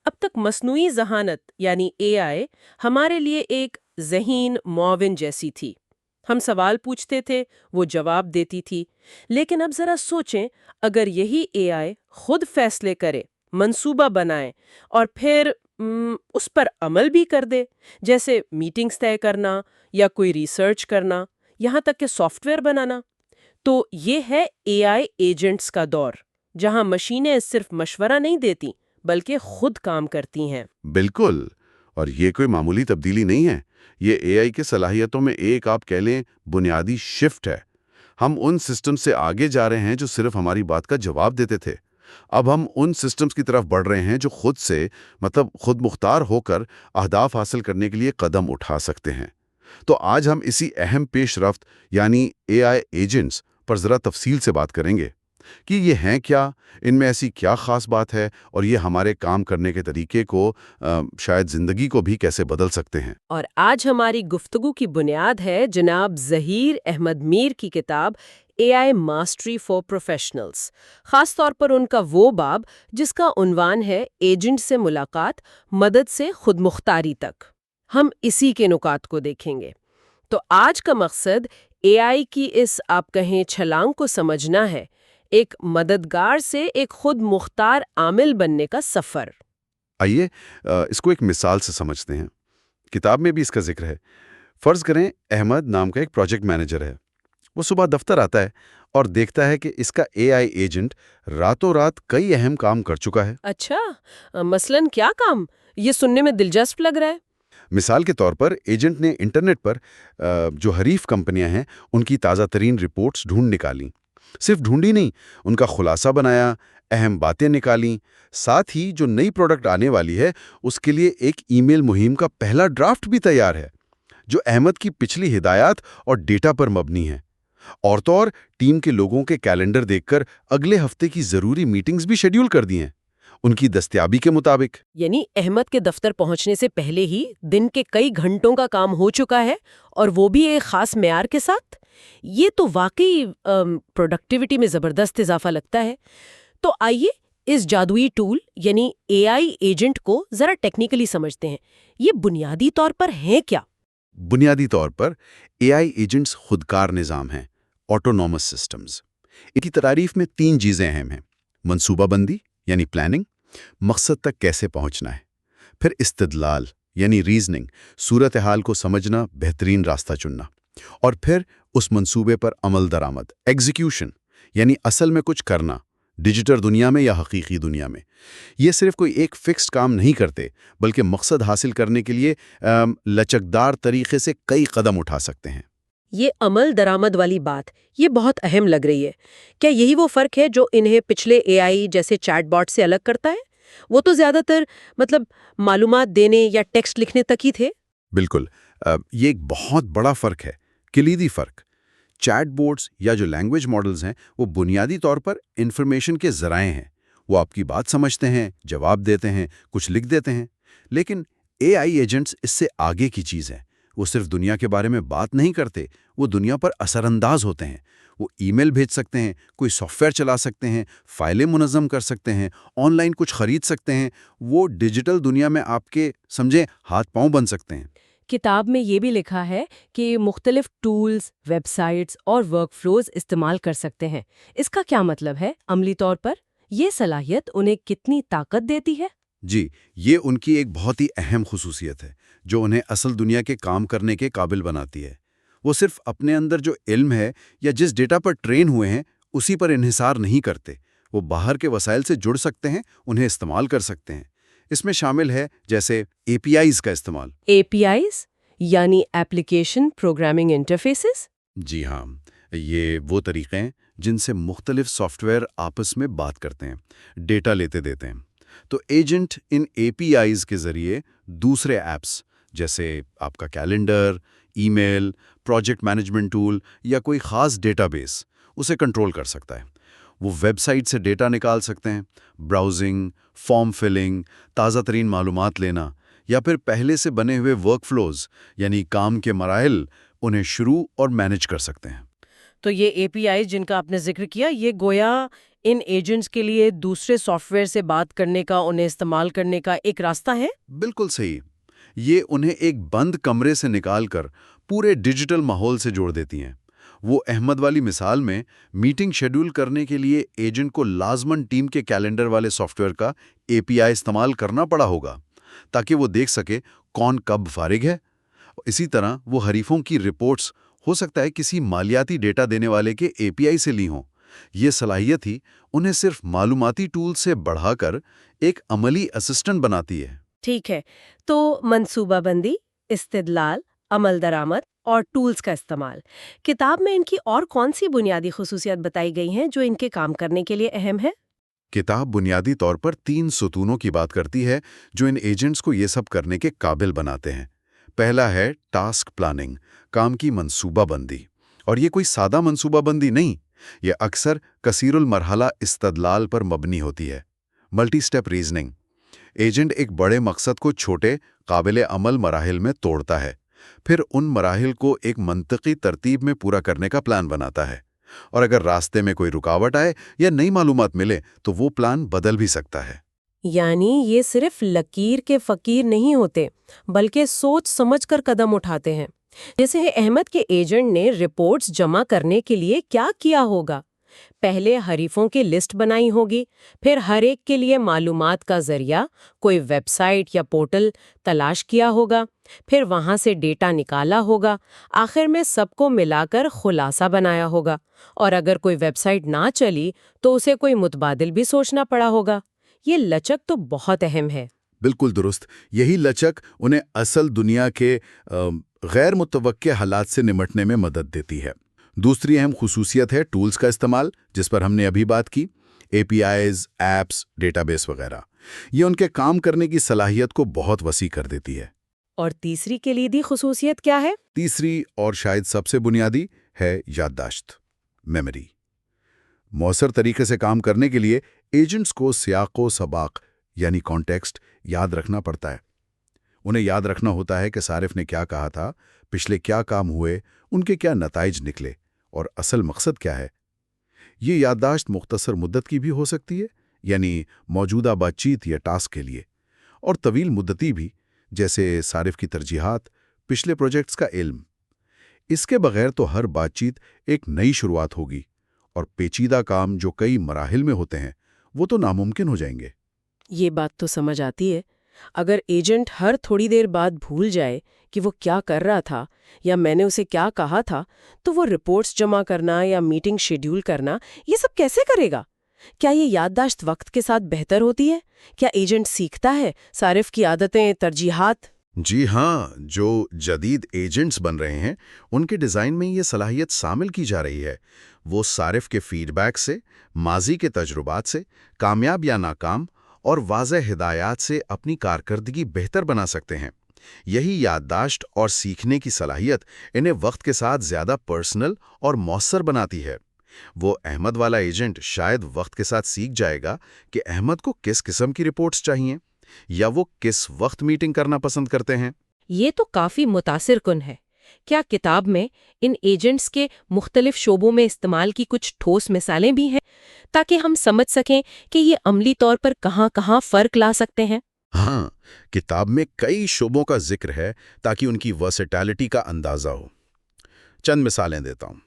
اب تک مصنوعی ذہانت یعنی اے آئی ہمارے لیے ایک ذہین معاون جیسی تھی۔ ہم سوال پوچھتے تھے، وہ جواب دیتی تھی۔ لیکن اب ذرا سوچیں، اگر یہی اے آئی خود فیصلے کرے، منصوبہ بنائے اور پھر اس پر عمل بھی کر دے، جیسے میٹنگز طے کرنا یا کوئی ریسرچ کرنا، یہاں تک کہ سافٹ ویئر بنانا، تو یہ ہے اے آئی ایجنٹس کا دور، جہاں مشینیں صرف مشورہ نہیں دیتی بلکہ خود کام کرتی ہیں۔ بالکل، اور یہ کوئی معمولی تبدیلی نہیں ہے۔ یہ اے آئی کے صلاحیتوں میں ایک آپ کہہ لیں بنیادی شفٹ ہے۔ ہم ان سسٹم سے آگے جا رہے ہیں جو صرف ہماری بات کا جواب دیتے تھے۔ اب ہم ان سسٹمز کی طرف بڑھ رہے ہیں جو خود مختار ہو کر اہداف حاصل کرنے کے لیے قدم اٹھا سکتے ہیں۔ تو آج ہم اسی اہم پیش رفت یعنی اے آئی ایجنٹس پر ذرا تفصیل سے بات کریں گے کہ یہ ہیں کیا، ان میں ایسی کیا خاص بات ہے، اور یہ ہمارے کام کرنے کے طریقے کو شاید زندگی کو بھی کیسے بدل سکتے ہیں۔ اور آج ہماری گفتگو کی بنیاد ہے جناب ظہیر احمد میر کی کتاب اے آئی ماسٹری فار پروفیشنلز، خاص طور پر ان کا وہ باب جس کا عنوان ہے ایجنٹ سے ملاقات، مدد سے خود مختاری تک۔ ہم اسی کے نکات کو دیکھیں گے۔ تو آج کا مقصد اے آئی کی اس آپ کہیں چھلانگ کو سمجھنا ہے، ایک مددگار سے ایک خود مختار عامل بننے کا سفر۔ آئیے اس کو ایک مثال سے سمجھتے ہیں۔ کتاب میں بھی اس کا ذکر ہے۔ فرض کریں احمد نام کا ایک پروجیکٹ مینیجر ہے۔ وہ صبح دفتر آتا ہے اور دیکھتا ہے کہ اس کا اے آئی ایجنٹ راتوں رات کئی اہم کام کر چکا ہے۔ اچھا، مثلاً کیا کام؟ یہ سننے میں دلچسپ لگ رہا ہے۔ مثال کے طور پر ایجنٹ نے انٹرنیٹ پر جو حریف کمپنیاں ہیں ان کی تازہ ترین رپورٹس ڈھونڈ نکالیں۔ صرف ڈھونڈی نہیں، ان کا خلاصہ بنایا، اہم باتیں نکالیں، ساتھ ہی جو نئی پروڈکٹ آنے والی ہے اس کے لیے ایک ای میل مہم کا پہلا ڈرافٹ بھی تیار ہے، جو احمد کی پچھلی ہدایات اور ڈیٹا پر مبنی ہے۔ اور تو اور ٹیم کے لوگوں کے کیلنڈر دیکھ کر اگلے ہفتے کی ضروری میٹنگز بھی شیڈیول کر دی ہیں، ان کی دستیابی کے مطابق۔ یعنی احمد کے دفتر پہنچنے سے پہلے ہی دن کے کئی گھنٹوں کا کام ہو چکا ہے، اور وہ بھی ایک خاص معیار کے ساتھ۔ یہ تو واقعی پروڈکٹیوٹی میں زبردست اضافہ لگتا ہے۔ تو آئیے اس جادوئی ٹول یعنی اے آئی ایجنٹ کو ذرا ٹیکنیکلی سمجھتے ہیں۔ یہ بنیادی طور پر ہیں کیا؟ بنیادی طور پر اے آئی ایجنٹس خودکار نظام ہیں، آٹونومس سسٹمز۔ ان کی تعریف میں 3 چیزیں اہم ہیں: منصوبہ بندی یعنی پلاننگ، مقصد تک کیسے پہنچنا ہے، پھر استدلال یعنی ریزننگ، صورتحال کو سمجھنا، بہترین راستہ چننا، اور پھر اس منصوبے پر عمل درآمد، ایگزیکیوشن یعنی اصل میں کچھ کرنا، ڈیجیٹل دنیا میں یا حقیقی دنیا میں۔ یہ صرف کوئی ایک فکسڈ کام نہیں کرتے، بلکہ مقصد حاصل کرنے کے لیے لچکدار طریقے سے کئی قدم اٹھا سکتے ہیں۔ یہ عمل درآمد والی بات یہ بہت اہم لگ رہی ہے۔ کیا یہی وہ فرق ہے جو انہیں پچھلے اے آئی جیسے چیٹ باٹ سے الگ کرتا ہے؟ وہ تو زیادہ تر معلومات دینے یا ٹیکسٹ لکھنے تک ہی تھے۔ بالکل، یہ ایک بہت بڑا فرق ہے، کلیدی فرق۔ چیٹ بوٹس یا جو لینگویج ماڈلز ہیں وہ بنیادی طور پر انفارمیشن کے ذرائع ہیں۔ وہ آپ کی بات سمجھتے ہیں، جواب دیتے ہیں، کچھ لکھ دیتے ہیں۔ لیکن اے آئی ایجنٹس اس سے آگے کی چیز ہے۔ وہ صرف دنیا کے بارے میں بات نہیں کرتے، وہ دنیا پر اثر انداز ہوتے ہیں۔ وہ ای میل بھیج سکتے ہیں، کوئی سافٹ ویئر چلا سکتے ہیں، فائلیں منظم کر سکتے ہیں، آن لائن کچھ خرید سکتے ہیں۔ وہ ڈیجیٹل دنیا میں آپ کے سمجھیں ہاتھ پاؤں بن سکتے ہیں۔ کتاب میں یہ بھی لکھا ہے کہ مختلف ٹولز، ویب سائٹس اور ورک فلوز استعمال کر سکتے ہیں۔ اس کا کیا مطلب ہے عملی طور پر؟ یہ صلاحیت انہیں کتنی طاقت دیتی ہے؟ جی، یہ ان کی ایک بہت ہی اہم خصوصیت ہے جو انہیں اصل دنیا کے کام کرنے کے قابل بناتی ہے۔ وہ صرف اپنے اندر جو علم ہے یا جس ڈیٹا پر ٹرین ہوئے ہیں اسی پر انحصار نہیں کرتے۔ وہ باہر کے وسائل سے جڑ سکتے ہیں، انہیں استعمال کر سکتے ہیں۔ اس میں شامل ہے جیسے اے پی آئیز کا استعمال۔ اے پی آئیز یعنی ایپلیکیشن پروگرامنگ انٹرفیسز؟ جی ہاں، یہ وہ طریقے ہیں جن سے مختلف سافٹ ویئر آپس میں بات کرتے ہیں، ڈیٹا لیتے دیتے ہیں۔ تو agent in a P Is کے ذریعے دوسرے ایپس جیسے آپ کا کیلنڈر، ای میل، پروجیکٹ مینجمنٹ ٹول یا کوئی خاص ڈیٹا بیس اسے کنٹرول کر سکتا ہے۔ وہ ویب سائٹ سے ڈیٹا نکال سکتے ہیں، براؤزنگ، فارم فلنگ، تازہ ترین معلومات لینا، یا پھر پہلے سے بنے ہوئے ورک فلوز یعنی کام کے مراحل انہیں شروع اور مینج کر سکتے ہیں۔ تو یہ اے پی آئی جن کا آپ نے ذکر کیا، یہ گویا ان ایجنٹس کے لیے دوسرے سافٹ ویئر سے بات کرنے کا، انہیں استعمال کرنے کا ایک راستہ ہے؟ بالکل صحیح. یہ انہیں ایک بند کمرے سے نکال کر پورے ڈیجیٹل ماحول سے جوڑ دیتی ہیں. وہ احمد والی مثال میں میٹنگ شیڈول کرنے کے لیے ایجنٹ کو لازماً ٹیم کے کیلنڈر والے سافٹ ویئر کا API استعمال کرنا پڑا ہوگا تاکہ وہ دیکھ سکے کون کب فارغ ہے. اسی طرح وہ حریفوں کی رپورٹس ہو سکتا ہے کسی مالیاتی ڈیٹا دینے والے کے API سے لی ہوں. یہ صلاحیت ہی انہیں صرف معلوماتی ٹول سے بڑھا کر ایک عملی اسسٹنٹ بناتی ہے. ٹھیک ہے، تو منصوبہ بندی، استدلال، عمل درآمد اور ٹولز کا استعمال، کتاب میں ان کی اور کون سی بنیادی خصوصیات بتائی گئی ہیں جو ان کے کام کرنے کے لیے اہم ہے؟ کتاب بنیادی طور پر 3 ستونوں کی بات کرتی ہے جو ان ایجنٹس کو یہ سب کرنے کے قابل بناتے ہیں. پہلا ہے ٹاسک پلاننگ، کام کی منصوبہ بندی. اور یہ کوئی سادہ منصوبہ بندی نہیں، یہ اکثر کثیر المرحلہ استدلال پر مبنی ہوتی ہے. Multi step reasoning. ایجنٹ ایک بڑے مقصد کو چھوٹے قابل عمل مراحل میں توڑتا ہے، پھر ان مراحل کو ایک منطقی ترتیب میں پورا کرنے کا پلان بناتا ہے. اور اگر راستے میں کوئی رکاوٹ آئے یا نئی معلومات ملے تو وہ پلان بدل بھی سکتا ہے. یعنی یہ صرف لکیر کے فقیر نہیں ہوتے بلکہ سوچ سمجھ کر قدم اٹھاتے ہیں. جیسے احمد کے ایجنٹ نے رپورٹس جمع کرنے کے لیے کیا کیا ہوگا؟ پہلے حریفوں کی لسٹ بنائی ہوگی، پھر ہر ایک کے لیے معلومات کا ذریعہ کوئی ویب سائٹ یا پورٹل تلاش کیا ہوگا، پھر وہاں سے ڈیٹا نکالا ہوگا، آخر میں سب کو ملا کر خلاصہ بنایا ہوگا. اور اگر کوئی ویب سائٹ نہ چلی تو اسے کوئی متبادل بھی سوچنا پڑا ہوگا. یہ لچک تو بہت اہم ہے. بالکل درست. یہی لچک انہیں اصل دنیا کے غیر متوقع حالات سے نمٹنے میں مدد دیتی ہے. دوسری اہم خصوصیت ہے ٹولز کا استعمال، جس پر ہم نے ابھی بات کی. APIs، ایپس، ڈیٹا بیس وغیرہ. یہ ان کے کام کرنے کی صلاحیت کو بہت وسیع کر دیتی ہے. اور تیسری کلیدی خصوصیت کیا ہے؟ تیسری اور شاید سب سے بنیادی ہے یادداشت، میموری. مؤثر طریقے سے کام کرنے کے لیے ایجنٹس کو سیاق و سباق یعنی کانٹیکسٹ یاد رکھنا پڑتا ہے. انہیں یاد رکھنا ہوتا ہے کہ صارف نے کیا کہا تھا، پچھلے کیا کام ہوئے، ان کے کیا نتائج نکلے اور اصل مقصد کیا ہے. یہ یادداشت مختصر مدت کی بھی ہو سکتی ہے، یعنی موجودہ بات چیت یا ٹاسک کے لیے، اور طویل مدتی بھی، جیسے صارف کی ترجیحات، پچھلے پروجیکٹس کا علم. اس کے بغیر تو ہر بات چیت ایک نئی شروعات ہوگی اور پیچیدہ کام جو کئی مراحل میں ہوتے ہیں وہ تو ناممکن ہو جائیں گے. یہ بات تو سمجھ آتی ہے. اگر ایجنٹ ہر تھوڑی دیر بعد بھول جائے کہ وہ کیا کر رہا تھا یا میں نے اسے کیا کہا تھا، تو وہ رپورٹس جمع کرنا یا میٹنگ شیڈول کرنا یہ سب کیسے کرے گا؟ کیا یہ یادداشت وقت کے ساتھ بہتر ہوتی ہے؟ کیا ایجنٹ سیکھتا ہے صارف کی عادتیں، ترجیحات؟ جی ہاں، جو جدید ایجنٹس بن رہے ہیں ان کے ڈیزائن میں یہ صلاحیت شامل کی جا رہی ہے. وہ صارف کے فیڈ بیک سے، ماضی کے تجربات سے، کامیاب یا ناکام اور واضح ہدایات سے اپنی کارکردگی بہتر بنا سکتے ہیں. یہی یادداشت اور سیکھنے کی صلاحیت انہیں وقت کے ساتھ زیادہ پرسنل اور مؤثر بناتی ہے. وہ احمد والا ایجنٹ شاید وقت کے ساتھ سیکھ جائے گا کہ احمد کو کس قسم کی رپورٹس چاہیے یا وہ کس وقت میٹنگ کرنا پسند کرتے ہیں. یہ تو کافی متاثر کن ہے. کیا کتاب میں ان ایجنٹس کے مختلف شعبوں میں استعمال کی کچھ ٹھوس مثالیں بھی ہیں تاکہ ہم سمجھ سکیں کہ یہ عملی طور پر کہاں کہاں فرق لا سکتے ہیں؟ ہاں، کتاب میں کئی شعبوں کا ذکر ہے تاکہ ان کی ورسٹیلٹی کا اندازہ ہو. چند مثالیں دیتا ہوں.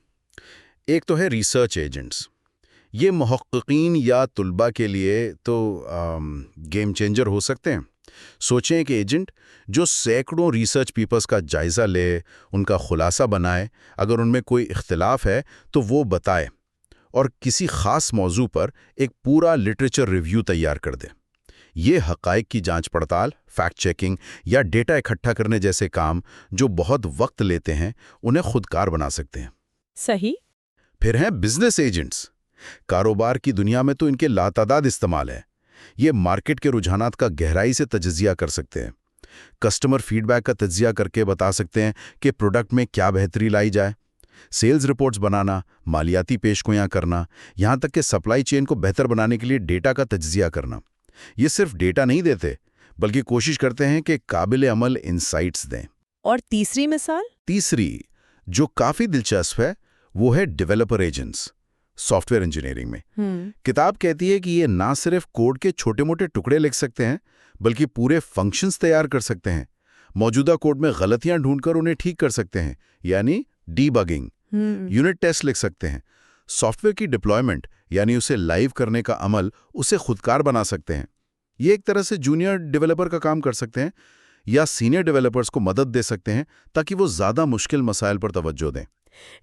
ایک تو ہے ریسرچ ایجنٹس. یہ محققین یا طلباء کے لیے تو گیم چینجر ہو سکتے ہیں. سوچیں کہ ایجنٹ جو سینکڑوں ریسرچ پیپرز کا جائزہ لے، ان کا خلاصہ بنائے، اگر ان میں کوئی اختلاف ہے تو وہ بتائے، اور کسی خاص موضوع پر ایک پورا لٹریچر ریویو تیار کر دے. یہ حقائق کی جانچ پڑتال، فیکٹ چیکنگ یا ڈیٹا اکٹھا کرنے جیسے کام جو بہت وقت لیتے ہیں انہیں خودکار بنا سکتے ہیں. صحیح. پھر ہیں بزنس ایجنٹس. کاروبار کی دنیا میں تو ان کے لاتعداد استعمال ہے. یہ مارکیٹ کے رجحانات کا گہرائی سے تجزیہ کر سکتے ہیں، کسٹمر فیڈ بیک کا تجزیہ کر کے بتا سکتے ہیں کہ پروڈکٹ میں کیا بہتری لائی جائے. سیلز رپورٹس بنانا، مالیاتی پیشگوئیاں کرنا، یہاں تک کہ سپلائی چین کو بہتر بنانے کے لیے ڈیٹا کا تجزیہ کرنا. یہ صرف ڈیٹا نہیں دیتے بلکہ کوشش کرتے ہیں کہ قابل عمل انسائٹس دیں. اور تیسری مثال؟ تیسری جو کافی دلچسپ ہے وہ ہے developer agents. Soft ware engineering میں۔ کتاب کہتی ہے کہ یہ نہ صرف کوڈ کے چھوٹے موٹے ٹکڑے لکھ سکتے ہیں بلکہ پورے فنکشنز تیار کر سکتے ہیں، موجودہ کوڈ میں غلطیاں ڈھونڈ کر انہیں ٹھیک کر سکتے ہیں، یعنی ڈی بگنگ، یونٹ ٹیسٹ لکھ سکتے ہیں، سافٹ ویئر کی ڈپلائمنٹ یعنی اسے لائیو کرنے کا عمل اسے خودکار بنا سکتے ہیں۔ یہ ایک طرح سے جونیئر ڈیولپر کا کام کر سکتے ہیں یا سینئر ڈیولپرز کو مدد دے سکتے ہیں تاکہ وہ زیادہ مشکل مسائل پر توجہ دیں۔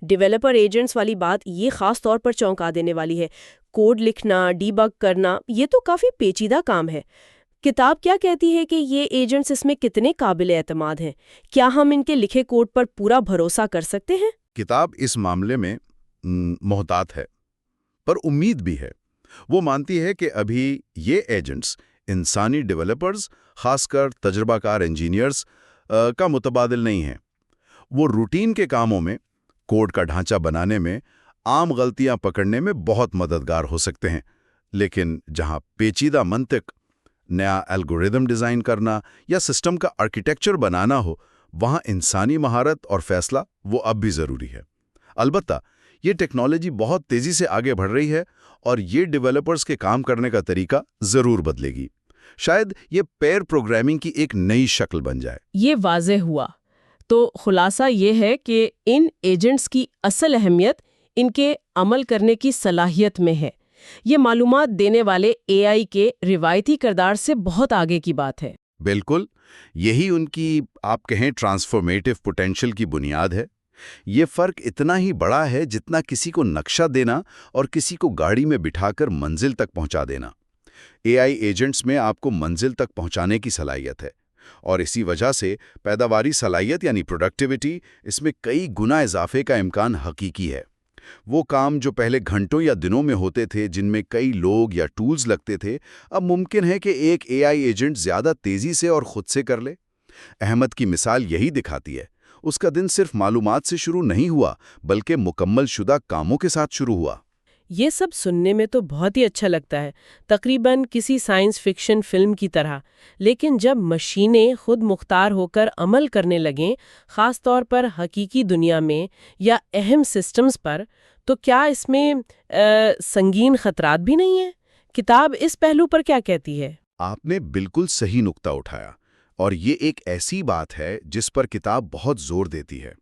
ڈیولپر ایجنٹس والی بات یہ خاص طور پر چونکا دینے والی ہے۔ کوڈ لکھنا، ڈی بگ کرنا، یہ تو کافی پیچیدہ کام ہے۔ کتاب کیا کہتی ہے کہ یہ ایجنٹس اس میں کتنے قابل اعتماد ہیں؟ کیا ہم ان کے لکھے کوڈ پر پورا بھروسہ کر سکتے ہیں؟ کتاب اس معاملے میں محتاط ہے، پر امید بھی ہے۔ وہ مانتی ہے کہ ابھی یہ ایجنٹس انسانی ڈیولپرز، خاص کر تجربہ کار انجینئرز کا متبادل نہیں ہیں۔ وہ روٹین کے کاموں میں، کوڈ کا ڈھانچہ بنانے میں، عام غلطیاں پکڑنے میں بہت مددگار ہو سکتے ہیں، لیکن جہاں پیچیدہ منطق، نیا الگوریدم ڈیزائن کرنا یا سسٹم کا آرکیٹیکچر بنانا ہو، وہاں انسانی مہارت اور فیصلہ وہ اب بھی ضروری ہے۔ البتہ یہ ٹیکنالوجی بہت تیزی سے آگے بڑھ رہی ہے اور یہ ڈیولپرز کے کام کرنے کا طریقہ ضرور بدلے گی۔ شاید یہ پیر پروگرامنگ کی ایک نئی شکل بن جائے۔ یہ واضح ہوا۔ تو خلاصہ یہ ہے کہ ان ایجنٹس کی اصل اہمیت ان کے عمل کرنے کی صلاحیت میں ہے۔ یہ معلومات دینے والے اے آئی کے روایتی کردار سے بہت آگے کی بات ہے۔ بالکل، یہی ان کی آپ کہیں ٹرانسفارمیٹیو پوٹینشل کی بنیاد ہے۔ یہ فرق اتنا ہی بڑا ہے جتنا کسی کو نقشہ دینا اور کسی کو گاڑی میں بٹھا کر منزل تک پہنچا دینا۔ اے آئی ایجنٹس میں آپ کو منزل تک پہنچانے کی صلاحیت ہے، اور اسی وجہ سے پیداواری صلاحیت یعنی پروڈکٹیوٹی اس میں کئی گنا اضافے کا امکان حقیقی ہے۔ وہ کام جو پہلے گھنٹوں یا دنوں میں ہوتے تھے، جن میں کئی لوگ یا ٹولز لگتے تھے، اب ممکن ہے کہ ایک اے آئی ایجنٹ زیادہ تیزی سے اور خود سے کر لے۔ احمد کی مثال یہی دکھاتی ہے۔ اس کا دن صرف معلومات سے شروع نہیں ہوا بلکہ مکمل شدہ کاموں کے ساتھ شروع ہوا۔ یہ سب سننے میں تو بہت ہی اچھا لگتا ہے، تقریباً کسی سائنس فکشن فلم کی طرح، لیکن جب مشینیں خود مختار ہو کر عمل کرنے لگیں، خاص طور پر حقیقی دنیا میں یا اہم سسٹمز پر، تو کیا اس میں سنگین خطرات بھی نہیں ہیں؟ کتاب اس پہلو پر کیا کہتی ہے؟ آپ نے بالکل صحیح نقطہ اٹھایا، اور یہ ایک ایسی بات ہے جس پر کتاب بہت زور دیتی ہے۔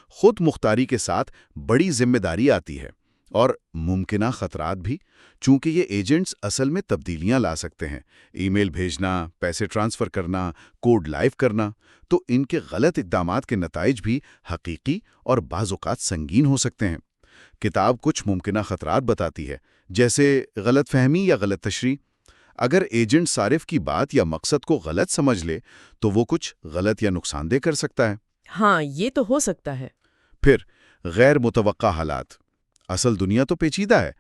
خود مختاری کے ساتھ بڑی ذمہ داری آتی ہے اور ممکنہ خطرات بھی، چونکہ یہ ایجنٹس اصل میں تبدیلیاں لا سکتے ہیں، ای میل بھیجنا، پیسے ٹرانسفر کرنا، کوڈ لائیو کرنا، تو ان کے غلط اقدامات کے نتائج بھی حقیقی اور بعض اوقات سنگین ہو سکتے ہیں۔ کتاب کچھ ممکنہ خطرات بتاتی ہے، جیسے غلط فہمی یا غلط تشریح۔ اگر ایجنٹ صارف کی بات یا مقصد کو غلط سمجھ لے تو وہ کچھ غلط یا نقصان دہ کر سکتا ہے۔ ہاں، یہ تو ہو سکتا ہے۔ پھر غیر متوقع حالات۔ اصل دنیا تو پیچیدہ ہے۔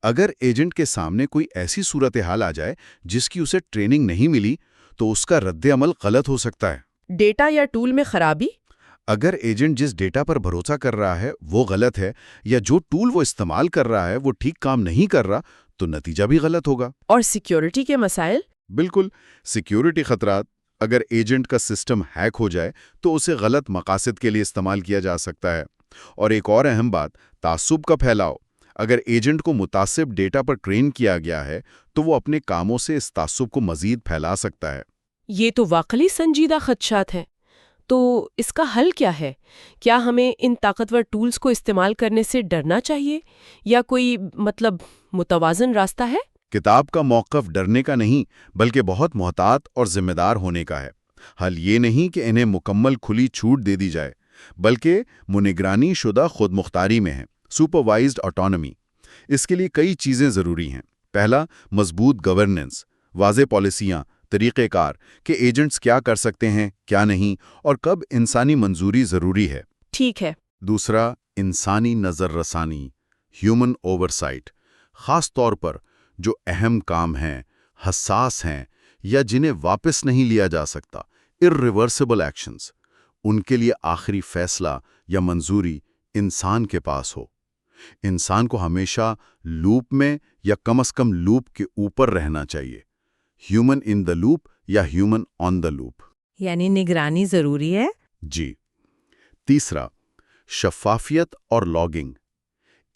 اگر ایجنٹ کے سامنے کوئی ایسی صورتحال آ جائے جس کی اسے ٹریننگ نہیں ملی تو اس کا رد عمل غلط ہو سکتا ہے۔ ڈیٹا یا ٹول میں خرابی؟ اگر ایجنٹ جس ڈیٹا پر بھروسہ کر رہا ہے وہ غلط ہے، یا جو ٹول وہ استعمال کر رہا ہے وہ ٹھیک کام نہیں کر رہا، تو نتیجہ بھی غلط ہوگا۔ اور سیکیورٹی کے مسائل؟ بالکل، سیکیورٹی خطرات۔ اگر ایجنٹ کا سسٹم ہیک ہو جائے تو اسے غلط مقاصد کے لیے استعمال کیا جا سکتا ہے۔ اور ایک اور اہم بات، تعصب کا پھیلاؤ۔ اگر ایجنٹ کو متعصب ڈیٹا پر ٹرین کیا گیا ہے تو وہ اپنے کاموں سے اس تعصب کو مزید پھیلا سکتا ہے۔ یہ تو واقعی سنجیدہ خدشات ہیں۔ تو اس کا حل کیا ہے؟ کیا ہمیں ان طاقتور ٹولز کو استعمال کرنے سے ڈرنا چاہیے یا کوئی متوازن راستہ ہے؟ کتاب کا موقف ڈرنے کا نہیں بلکہ بہت محتاط اور ذمہ دار ہونے کا ہے۔ حل یہ نہیں کہ انہیں مکمل کھلی چھوٹ دے دی جائے، بلکہ نگرانی شدہ خود مختاری میں ہے، سپروائزڈ آٹونومی۔ اس کے لیے کئی چیزیں ضروری ہیں۔ پہلا، مضبوط گورننس، واضح پالیسیاں، طریقہ کار کہ ایجنٹس کیا کر سکتے ہیں، کیا نہیں، اور کب انسانی منظوری ضروری ہے۔ ٹھیک ہے۔ دوسرا، انسانی نظر رسانی، ہیومن اوورسائٹ، خاص طور پر جو اہم کام ہیں، حساس ہیں یا جنہیں واپس نہیں لیا جا سکتا، irreversible ایکشنز، ان کے لیے آخری فیصلہ یا منظوری انسان کے پاس ہو۔ انسان کو ہمیشہ لوپ میں یا کم از کم لوپ کے اوپر رہنا چاہیے، ہیومن ان دا لوپ یا ہیومن آن دا لوپ۔ یعنی نگرانی ضروری ہے؟ جی۔ تیسرا، شفافیت اور لاگنگ۔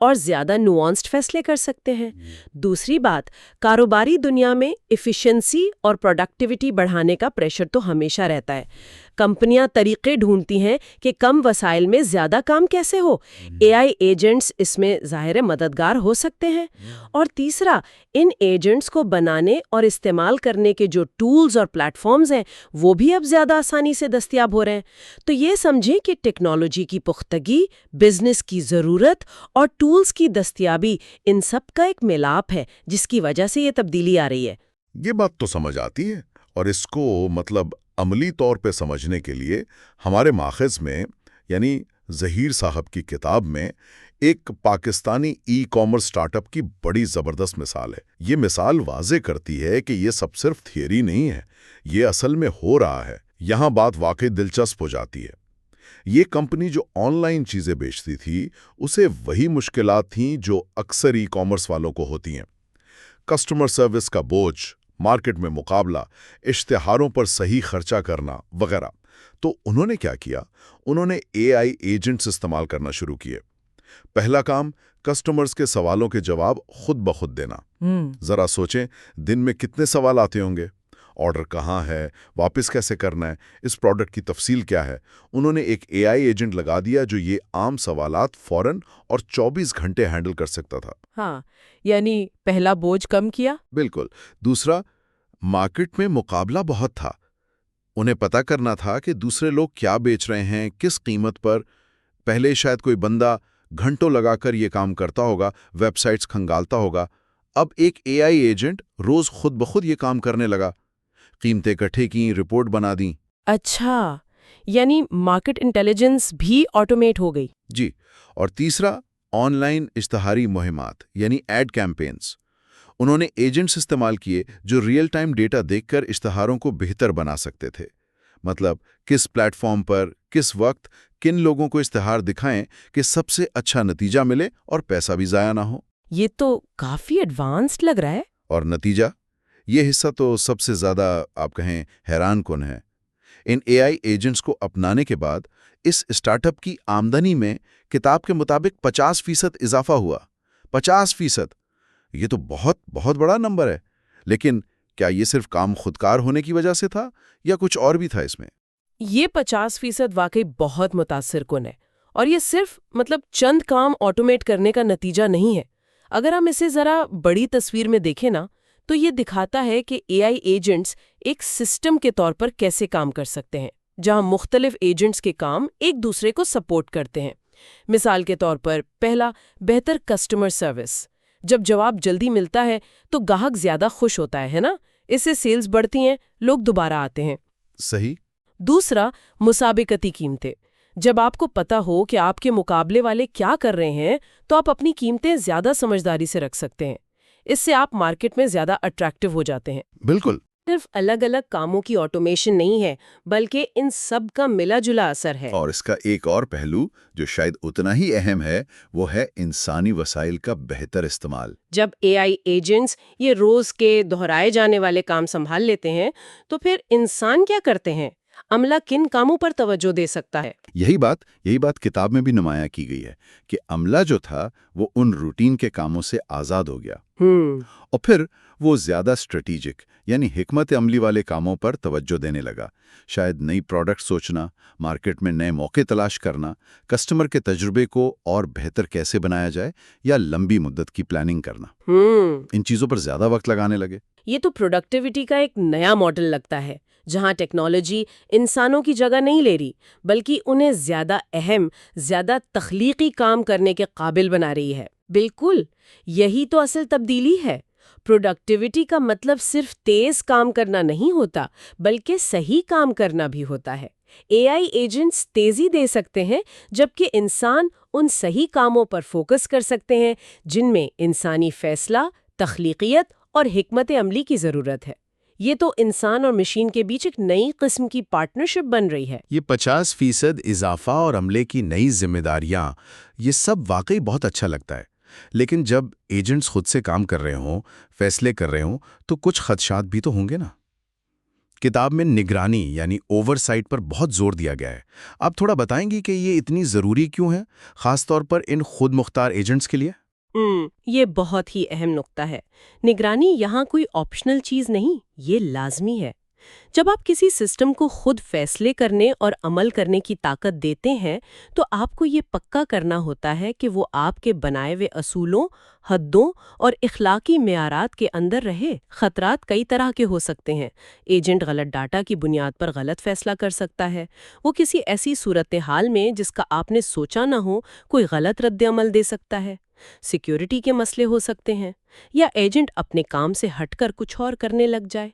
اور زیادہ نوانسڈ فیصلے کر سکتے ہیں۔ دوسری بات، کاروباری دنیا میں ایفیشنسی اور پروڈکٹیوٹی بڑھانے کا پریشر تو ہمیشہ رہتا ہے۔ کمپنیاں طریقے ڈھونڈتی ہیں کہ کم وسائل میں زیادہ کام کیسے ہو۔ اے آئی ایجنٹس اس میں ظاہر مددگار ہو سکتے ہیں۔ اور تیسرا، ان ایجنٹس کو بنانے اور استعمال کرنے کے جو ٹولز اور پلیٹ فارمز ہیں وہ بھی اب زیادہ آسانی سے دستیاب ہو رہے ہیں۔ تو یہ سمجھیں کہ ٹیکنالوجی کی پختگی، بزنس کی ضرورت اور ٹولز کی دستیابی، ان سب کا ایک میلاپ ہے جس کی وجہ سے یہ تبدیلی آ رہی ہے۔ یہ بات تو سمجھ آتی ہے، اور اس کو عملی طور پہ سمجھنے کے لیے ہمارے ماخذ میں یعنی ظہیر صاحب کی کتاب میں ایک پاکستانی ای کامرس سٹارٹ اپ کی بڑی زبردست مثال ہے۔ یہ مثال واضح کرتی ہے کہ یہ سب صرف تھیوری نہیں ہے، یہ اصل میں ہو رہا ہے۔ یہاں بات واقعی دلچسپ ہو جاتی ہے۔ یہ کمپنی جو آن لائن چیزیں بیچتی تھی، اسے وہی مشکلات تھیں جو اکثر ای کامرس والوں کو ہوتی ہیں: کسٹمر سروس کا بوجھ، مارکیٹ میں مقابلہ، اشتہاروں پر صحیح خرچہ کرنا وغیرہ۔ تو انہوں نے کیا کیا؟ انہوں نے اے آئی ایجنٹس استعمال کرنا شروع کیے۔ پہلا کام، کسٹمرز کے سوالوں کے جواب خود بخود دینا۔ ذرا سوچیں، دن میں کتنے سوال آتے ہوں گے؟ آرڈر کہاں ہے؟ واپس کیسے کرنا ہے؟ اس پروڈکٹ کی تفصیل کیا ہے؟ انہوں نے ایک اے آئی ایجنٹ لگا دیا جو یہ عام سوالات فوراً اور 24 گھنٹے ہینڈل کر سکتا تھا۔ ہاں، یعنی پہلا بوجھ کم کیا۔ بالکل۔ دوسرا، مارکیٹ میں مقابلہ بہت تھا۔ انہیں پتہ کرنا تھا کہ دوسرے لوگ کیا بیچ رہے ہیں، کس قیمت پر۔ پہلے شاید کوئی بندہ گھنٹوں لگا کر یہ کام کرتا ہوگا، ویب سائٹس کھنگالتا ہوگا۔ اب ایک اے آئی ایجنٹ روز خود بخود یہ کام کرنے لگا، قیمتیں اکٹھے کی، رپورٹ بنا دیں۔ اچھا، یعنی مارکیٹ انٹیلیجنس بھی آٹومیٹ ہو گئی۔ جی۔ اور تیسرا، آن لائن اشتہاری مہمات یعنی ایڈ کیمپینز۔ انہوں نے ایجنٹس استعمال کیے جو ریئل ٹائم ڈیٹا دیکھ کر اشتہاروں کو بہتر بنا سکتے تھے۔ مطلب کس پلیٹ فارم پر، کس وقت، کن لوگوں کو اشتہار دکھائیں کہ سب سے اچھا نتیجہ ملے اور پیسہ بھی ضائع نہ ہو۔ یہ تو کافی ایڈوانسڈ لگ رہا ہے۔ اور نتیجہ؟ یہ حصہ تو سب سے زیادہ آپ کہیں حیران کن ہے۔ ان اے آئی ایجنٹس کو اپنانے کے بعد اس اسٹارٹ اپ کی آمدنی میں کتاب کے مطابق 50% اضافہ ہوا۔ 50%! یہ تو بہت بہت بڑا نمبر ہے۔ لیکن کیا یہ صرف کام خودکار ہونے کی وجہ سے تھا یا کچھ اور بھی تھا اس میں؟ یہ 50% واقعی بہت متاثر کن ہے، اور یہ صرف چند کام آٹومیٹ کرنے کا نتیجہ نہیں ہے۔ اگر ہم اسے ذرا بڑی تصویر میں دیکھیں نا، تو یہ دکھاتا ہے کہ اے آئی ایجنٹس ایک سسٹم کے طور پر کیسے کام کر سکتے ہیں، جہاں مختلف ایجنٹس کے کام ایک دوسرے کو سپورٹ کرتے ہیں۔ مثال کے طور پر، پہلا، بہتر کسٹمر سروس۔ جب جواب جلدی ملتا ہے تو گاہک زیادہ خوش ہوتا ہے نا، اس سے سیلز بڑھتی ہیں، لوگ دوبارہ آتے ہیں۔ صحیح۔ دوسرا، مسابقتی قیمتیں۔ جب آپ کو پتہ ہو کہ آپ کے مقابلے والے کیا کر رہے ہیں تو آپ اپنی قیمتیں زیادہ سمجھداری سے رکھ سکتے ہیں۔ اس سے آپ مارکیٹ میں زیادہ اٹریکٹیو ہو جاتے ہیں۔ بالکل۔ صرف الگ الگ کاموں کی آٹومیشن نہیں ہے، بلکہ ان سب کا ملا جلا اثر ہے۔ اور اس کا ایک اور پہلو جو شاید اتنا ہی اہم ہے، وہ ہے انسانی وسائل کا بہتر استعمال۔ جب اے آئی ایجنٹس یہ روز کے دہرائے جانے والے کام سنبھال لیتے ہیں تو پھر انسان کیا کرتے ہیں؟ عملہ کن کاموں پر توجہ دے سکتا ہے؟ یہی بات کتاب میں بھی نمایاں کی گئی ہے کہ عملہ جو تھا وہ ان روٹین کے کاموں سے آزاد ہو گیا، اور پھر وہ زیادہ اسٹریٹیجک یعنی حکمت عملی والے کاموں پر توجہ دینے لگا۔ شاید نئی پروڈکٹ سوچنا، مارکیٹ میں نئے موقع تلاش کرنا، کسٹمر کے تجربے کو اور بہتر کیسے بنایا جائے، یا لمبی مدت کی پلاننگ کرنا۔ ان چیزوں پر زیادہ وقت لگانے لگے۔ یہ تو پروڈکٹیوٹی کا ایک نیا ماڈل لگتا ہے، جہاں ٹیکنالوجی انسانوں کی جگہ نہیں لے رہی، بلکہ انہیں زیادہ اہم، زیادہ تخلیقی کام کرنے کے قابل بنا رہی ہے۔ بالکل، یہی تو اصل تبدیلی ہے۔ پروڈکٹیوٹی کا مطلب صرف تیز کام کرنا نہیں ہوتا، بلکہ صحیح کام کرنا بھی ہوتا ہے۔ اے آئی ایجنٹس تیزی دے سکتے ہیں، جبکہ انسان ان صحیح کاموں پر فوکس کر سکتے ہیں جن میں انسانی فیصلہ، تخلیقیت اور حکمت عملی کی ضرورت ہے۔ یہ تو انسان اور مشین کے بیچ ایک نئی قسم کی پارٹنرشپ بن رہی ہے۔ یہ 50% اضافہ اور عملے کی نئی ذمہ داریاں، یہ سب واقعی بہت اچھا لگتا ہے۔ لیکن جب ایجنٹس خود سے کام کر رہے ہوں، فیصلے کر رہے ہوں، تو کچھ خدشات بھی تو ہوں گے نا؟ کتاب میں نگرانی یعنی اوور سائٹ پر بہت زور دیا گیا ہے۔ آپ تھوڑا بتائیں گی کہ یہ اتنی ضروری کیوں ہے، خاص طور پر ان خود مختار ایجنٹس کے لیے؟ یہ بہت ہی اہم نقطہ ہے۔ نگرانی یہاں کوئی آپشنل چیز نہیں، یہ لازمی ہے۔ جب آپ کسی سسٹم کو خود فیصلے کرنے اور عمل کرنے کی طاقت دیتے ہیں تو آپ کو یہ پکا کرنا ہوتا ہے کہ وہ آپ کے بنائے ہوئے اصولوں، حدوں اور اخلاقی معیارات کے اندر رہے۔ خطرات کئی طرح کے ہو سکتے ہیں۔ ایجنٹ غلط ڈاٹا کی بنیاد پر غلط فیصلہ کر سکتا ہے۔ وہ کسی ایسی صورتحال میں جس کا آپ نے سوچا نہ ہو کوئی غلط رد عمل دے سکتا ہے۔ سیکیورٹی کے مسئلے ہو سکتے ہیں، یا ایجنٹ اپنے کام سے ہٹ کر کچھ اور کرنے لگ جائے۔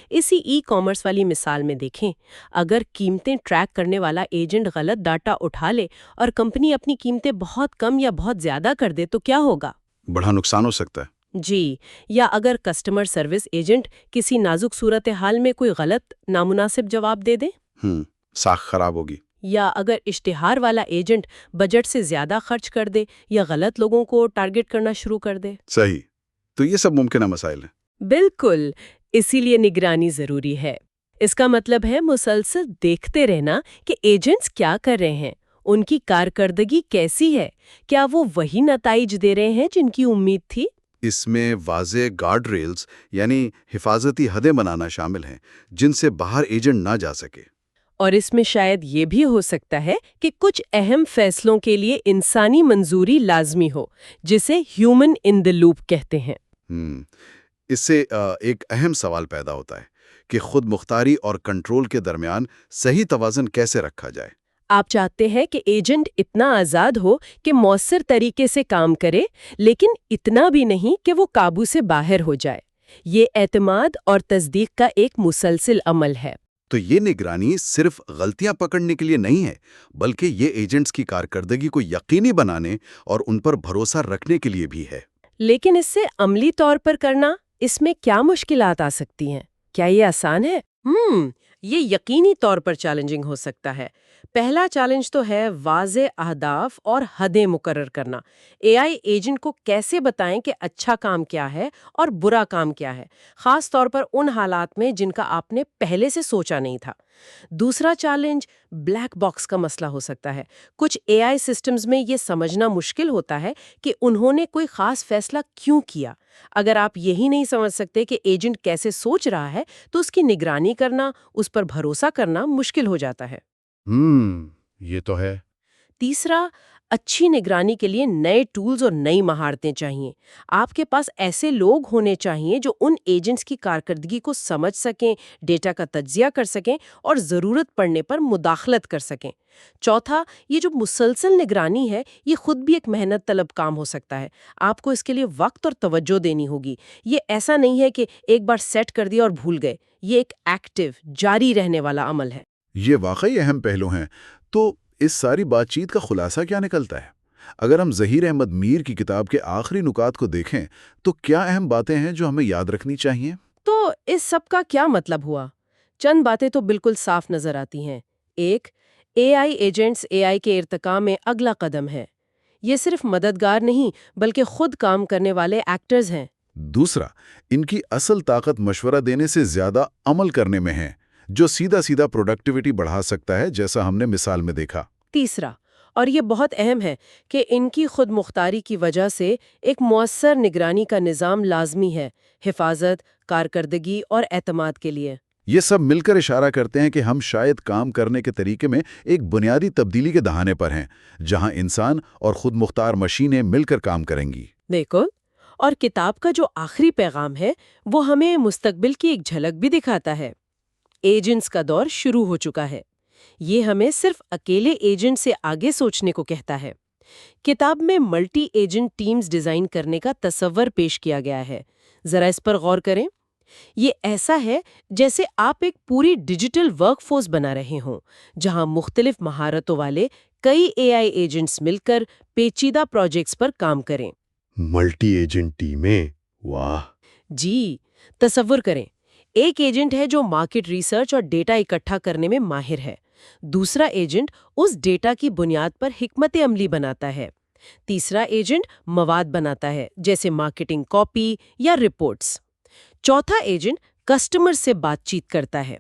اسی ای کامرس والی مثال میں دیکھیں، اگر قیمتیں ٹریک کرنے والا ایجنٹ غلط ڈاٹا اٹھا لے اور کمپنی اپنی قیمتیں بہت کم یا بہت زیادہ کر دے تو کیا ہوگا؟ بڑا نقصان ہو سکتا ہے۔ جی، یا اگر کسٹمر سروس ایجنٹ کسی نازک صورتحال میں کوئی غلط نامناسب جواب دے دے، ساکھ خراب ہوگی۔ یا اگر اشتہار والا ایجنٹ بجٹ سے زیادہ خرچ کر دے یا غلط لوگوں کو ٹارگٹ کرنا شروع کر دے۔ صحیح، تو یہ سب ممکنہ مسائل ہیں۔ بالکل، اسی لیے نگرانی ضروری ہے۔ اس کا مطلب ہے مسلسل دیکھتے رہنا کہ ایجنٹس کیا کر رہے ہیں، ان کی کارکردگی کیسی ہے، کیا وہ وہی نتائج دے رہے ہیں جن کی امید تھی۔ اس میں واضح گارڈ ریلز یعنی حفاظتی حدیں بنانا شامل ہیں جن سے باہر ایجنٹ نہ جا سکے۔ اور اس میں شاید یہ بھی ہو سکتا ہے کہ کچھ اہم فیصلوں کے لیے انسانی منظوری لازمی ہو، جسے ہیومن ان دی لوپ کہتے ہیں۔ اس سے ایک اہم سوال پیدا ہوتا ہے کہ خود مختاری اور کنٹرول کے درمیان صحیح توازن کیسے رکھا جائے۔ آپ چاہتے ہیں کہ ایجنٹ اتنا آزاد ہو کہ مؤثر طریقے سے کام کرے، لیکن اتنا بھی نہیں کہ وہ قابو سے باہر ہو جائے۔ یہ اعتماد اور تصدیق کا ایک مسلسل عمل ہے۔ تو یہ نگرانی صرف غلطیاں پکڑنے کے لیے نہیں ہے، بلکہ یہ ایجنٹس کی کارکردگی کو یقینی بنانے اور ان پر بھروسہ رکھنے کے لیے بھی ہے۔ لیکن اس سے عملی طور پر کرنا، اس میں کیا مشکلات آ سکتی ہیں؟ کیا یہ آسان ہے؟ یہ یقینی طور پر چیلنجنگ ہو سکتا ہے۔ پہلا چیلنج تو ہے واضح اہداف اور حدیں مقرر کرنا۔ اے آئی ایجنٹ کو کیسے بتائیں کہ اچھا کام کیا ہے اور برا کام کیا ہے، خاص طور پر ان حالات میں جن کا آپ نے پہلے سے سوچا نہیں تھا۔ دوسرا چیلنج بلیک باکس کا مسئلہ ہو سکتا ہے۔ کچھ اے آئی سسٹمز میں یہ سمجھنا مشکل ہوتا ہے کہ انہوں نے کوئی خاص فیصلہ کیوں کیا۔ اگر آپ یہی نہیں سمجھ سکتے کہ ایجنٹ کیسے سوچ رہا ہے تو اس کی نگرانی کرنا، اس پر بھروسہ کرنا مشکل ہو جاتا ہے۔ یہ تو ہے۔ تیسرا، اچھی نگرانی کے لیے نئے ٹولز اور نئی مہارتیں چاہیے۔ آپ کے پاس ایسے لوگ ہونے چاہیے جو ان ایجنٹس کی کارکردگی کو سمجھ سکیں، ڈیٹا کا تجزیہ کر سکیں اور ضرورت پڑنے پر مداخلت کر سکیں۔ چوتھا، یہ جو مسلسل نگرانی ہے یہ خود بھی ایک محنت طلب کام ہو سکتا ہے۔ آپ کو اس کے لیے وقت اور توجہ دینی ہوگی۔ یہ ایسا نہیں ہے کہ ایک بار سیٹ کر دیا اور بھول گئے۔ یہ ایک ایکٹیو، جاری رہنے والا عمل ہے۔ یہ واقعی اہم پہلو ہیں۔ تو اس ساری بات چیت کا خلاصہ کیا نکلتا ہے؟ اگر ہم ظہیر احمد میر کی کتاب کے آخری نکات کو دیکھیں تو کیا اہم باتیں ہیں جو ہمیں یاد رکھنی چاہیے؟ تو اس سب کا کیا مطلب ہوا؟ چند باتیں تو بالکل صاف نظر آتی ہیں۔ ایک، اے آئی ایجنٹس اے آئی کے ارتقاء میں اگلا قدم ہے۔ یہ صرف مددگار نہیں بلکہ خود کام کرنے والے ایکٹرز ہیں۔ دوسرا، ان کی اصل طاقت مشورہ دینے سے زیادہ عمل کرنے میں ہے، جو سیدھا سیدھا پروڈکٹیوٹی بڑھا سکتا ہے، جیسا ہم نے مثال میں دیکھا۔ تیسرا، اور یہ بہت اہم ہے، کہ ان کی خود مختاری کی وجہ سے ایک مؤثر نگرانی کا نظام لازمی ہے، حفاظت، کارکردگی اور اعتماد کے لیے۔ یہ سب مل کر اشارہ کرتے ہیں کہ ہم شاید کام کرنے کے طریقے میں ایک بنیادی تبدیلی کے دہانے پر ہیں، جہاں انسان اور خود مختار مشینیں مل کر کام کریں گی۔ بالکل، اور کتاب کا جو آخری پیغام ہے وہ ہمیں مستقبل کی ایک جھلک بھی دکھاتا ہے۔ ایجنٹس کا دور شروع ہو چکا ہے۔ یہ ہمیں صرف اکیلے ایجنٹ سے آگے سوچنے کو کہتا ہے۔ کتاب میں ملٹی ایجنٹ ٹیمز ڈیزائن کرنے کا تصور پیش کیا گیا ہے۔ ذرا اس پر غور کریں۔ یہ ایسا ہے جیسے آپ ایک پوری ڈیجیٹل ورک فورس بنا رہے ہوں، جہاں مختلف مہارتوں والے کئی اے آئی ایجنٹس مل کر پیچیدہ پروجیکٹس پر کام کریں۔ ملٹی ایجنٹ ٹیمیں، واہ! جی، تصور کریں، ایک ایجنٹ ہے جو مارکیٹ ریسرچ اور ڈیٹا اکٹھا کرنے میں ماہر ہے۔ دوسرا ایجنٹ اس ڈیٹا کی بنیاد پر حکمت عملی بناتا ہے۔ تیسرا ایجنٹ مواد بناتا ہے، جیسے مارکیٹنگ کاپی یا رپورٹس۔ چوتھا ایجنٹ کسٹمر سے بات چیت کرتا ہے۔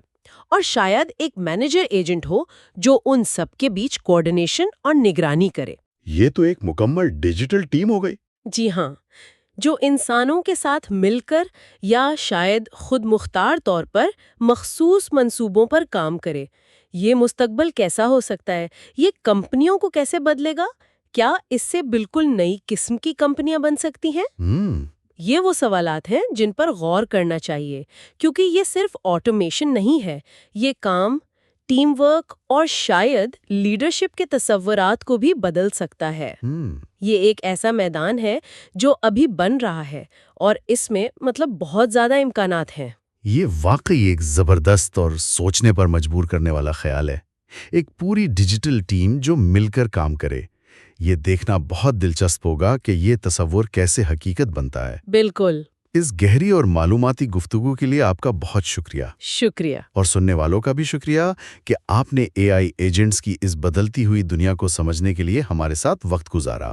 اور شاید ایک مینیجر ایجنٹ ہو جو ان سب کے بیچ کوارڈینیشن اور نگرانی کرے۔ یہ تو ایک مکمل ڈیجیٹل ٹیم ہو گئی۔ جی ہاں، جو انسانوں کے ساتھ مل کر یا شاید خود مختار طور پر مخصوص منصوبوں پر کام کرے۔ یہ مستقبل کیسا ہو سکتا ہے؟ یہ کمپنیوں کو کیسے بدلے گا؟ کیا اس سے بالکل نئی قسم کی کمپنیاں بن سکتی ہیں؟ یہ وہ سوالات ہیں جن پر غور کرنا چاہیے، کیونکہ یہ صرف آٹومیشن نہیں ہے، یہ کام، ٹیم ورک اور شاید لیڈرشپ کے تصورات کو بھی بدل سکتا ہے۔ یہ ایک ایسا میدان ہے جو ابھی بن رہا ہے اور اس میں بہت زیادہ امکانات ہیں۔ یہ واقعی ایک زبردست اور سوچنے پر مجبور کرنے والا خیال ہے، ایک پوری ڈیجیٹل ٹیم جو مل کر کام کرے۔ یہ دیکھنا بہت دلچسپ ہوگا کہ یہ تصور کیسے حقیقت بنتا ہے۔ بالکل۔ اس گہری اور معلوماتی گفتگو کے لیے آپ کا بہت شکریہ، شکریہ۔ اور سننے والوں کا بھی شکریہ کہ آپ نے اے آئی ایجنٹس کی اس بدلتی ہوئی دنیا کو سمجھنے کے لیے ہمارے ساتھ وقت گزارا۔